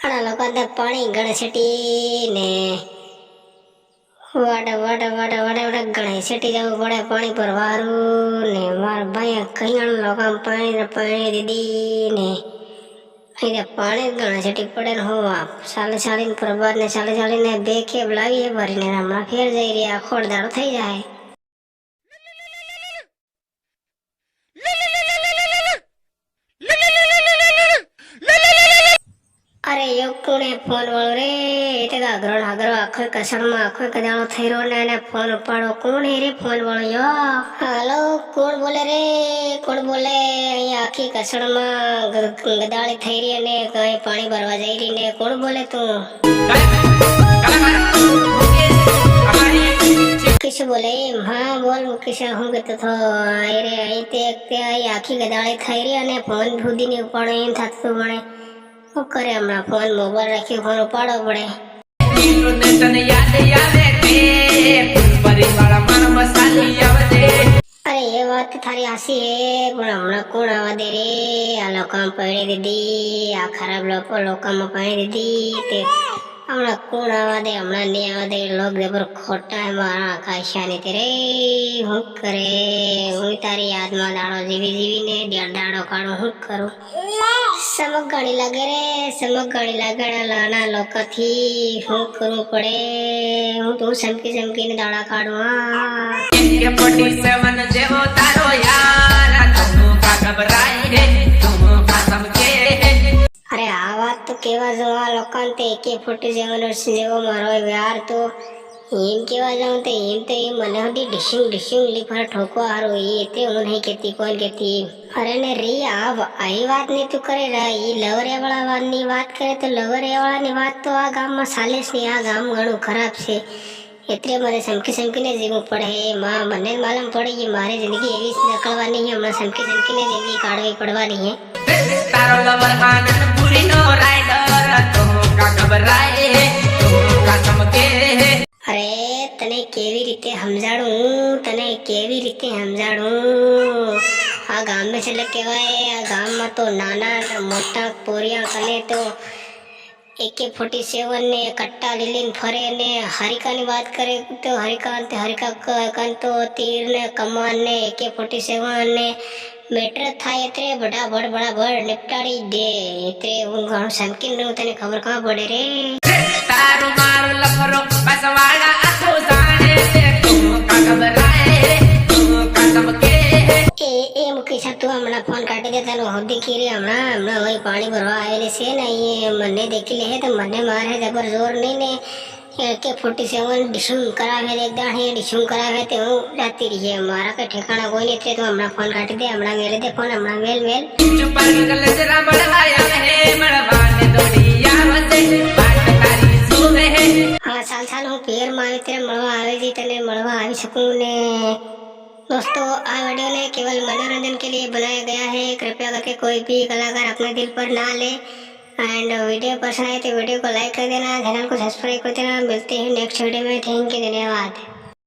ઘણા લોકો તો પાણી ગણસેટી ને વાડા વાડા વાડા વાડા વાડા ગણસેટી જવું પડે પાણી ભરવાનું ને મારા ભાઈ કઈ લોકો પાણી દીધી ને અહીં પાણી ગણસેટી પડે ને હું ચાલીને પ્રભાત ને ચાલીને બે ખેપ લાવીએ ભરીને હમણાં ફેર જઈ રહ્યા ખોડદારો થઈ જાય। अरे यो कोणे फोन वालो रे ते आग्रो आखो कसण में आखो कदाळो થઈ રહ્યો ને એને ફોન ઉપાડો કોણ હે રે ફોન વાળો યો हेलो કોણ બોલે રે કોણ બોલે અહીં આખી કસણ માં ગદાળી થઈ રહી ને કઈ પાણી ભરવા જઈ રહી ને કોણ બોલે તું मुकेश बोले हाँ बोल मुकेश हूँ कहते थो अरे અહીં તે આખી ગદાળી થઈ રહી અને ફોન ભૂદી ને ઉપાડો એમ થતું મને શું કરે હમણાં ફોન મોબાઈલ રાખી ફોન ઉપાડવો પડે। અરે એ વાત થારી હાસી હે પણ હમણાં કોણ આવવા દે રે આ લોકોમાં પડી દીધી આ ખરાબ લોકોમાં પડી દીધી તે હમણાં કોણ આવવા દે હમણાં નહીં આવવા દે લોક જબર ખોટા મારા આકાશાની તે રે શું કરે હું તારી યાદમાં દાડો જીવીને દાડો કાઢું શું કરું સમક ગાડી લાગે રે સમક ગાડી લાગે નાના લોકોથી શું કરવું પડે હું તો સમકીને દાડા કાઢું અરે આ વાત તો કેવા જો આ લોકોને તે AK-47 જેવો મારો યાર તો એમ કેવા જાઉં તો એમ મને હતી ડિશિંગ લીફર ઠોકો હારો એ તે હું નહીં કહેતી કોણ કહેતી અરે ને રી આ વાત નહીં તું કરે ઈ લવરિયા વાળાની વાત કરે તો લવરિયા વાળાની વાત તો આ ગામમાં ચાલે જ નહીં આ ગામ ઘણું ખરાબ છે એટલે મને સમકીને જીવવું પડે માં મને માલूम પડી કે મારી જિંદગી એવી નકળવાની છે હમણાં સમકીને જિંદગી કાઢવી પડવાની છે તારો લવર આનંદ પૂરી નો રાઈડર તો કા ખબરાય તો કા સમકે અરે તને કેવી રીતે સમજાડું આ ગામ में છેલ્લે કહેવાય આ ગામમાં તો નાના મોટા પોરિયા કને તો AK-47 ને કટ્ટા લીલીને ફરે ને હરિકાની વાત કરે તો હરિકા તો તીર ને કમાન ને AK-47 ને મેટર થાય એટલે બરાબર નિપટાડી દે એટલે હું ઘણું સમકીને રહું તને ખબર કાં પડે રે તારું મારું લફરો બસવાડા આખો જાણે તે તું કા ખબરાય તું કા સમકે એ મુકેશ તું હમણાં ફોન કાઢી દે તને હોદી કીરી હમણાં હોય પાણી ભરવા આવેલી છે ને એ મને દેખી લે તો મને મારે જબર જોર નહીં ને AK-47 ડિશુમ કરાવે ડિશુમ કરાવે તે હું જાતી રહી મારા કઈ ઠેકાણા કોઈ નહીં એટલે તું હમણાં ફોન કાઢી દે હમણાં મેલે દે ફોન હમણાં મેલ हाँ साल હું પિયરમાં આવી ત્યારે મળવા આવે છે તને મળવા આવી सकूं ने दोस्तों आ वीडियो ने केवल मनोरंजन के लिए बनाया गया है कृपया करके कोई भी कलाकार अपने दिल पर ना ले एंड वीडियो पसंद आए तो वीडियो को लाइक कर देना चैनल को सब्सक्राइब कर देना मिलते हैं नेक्स्ट वीडियो में थैंक यू धन्यवाद।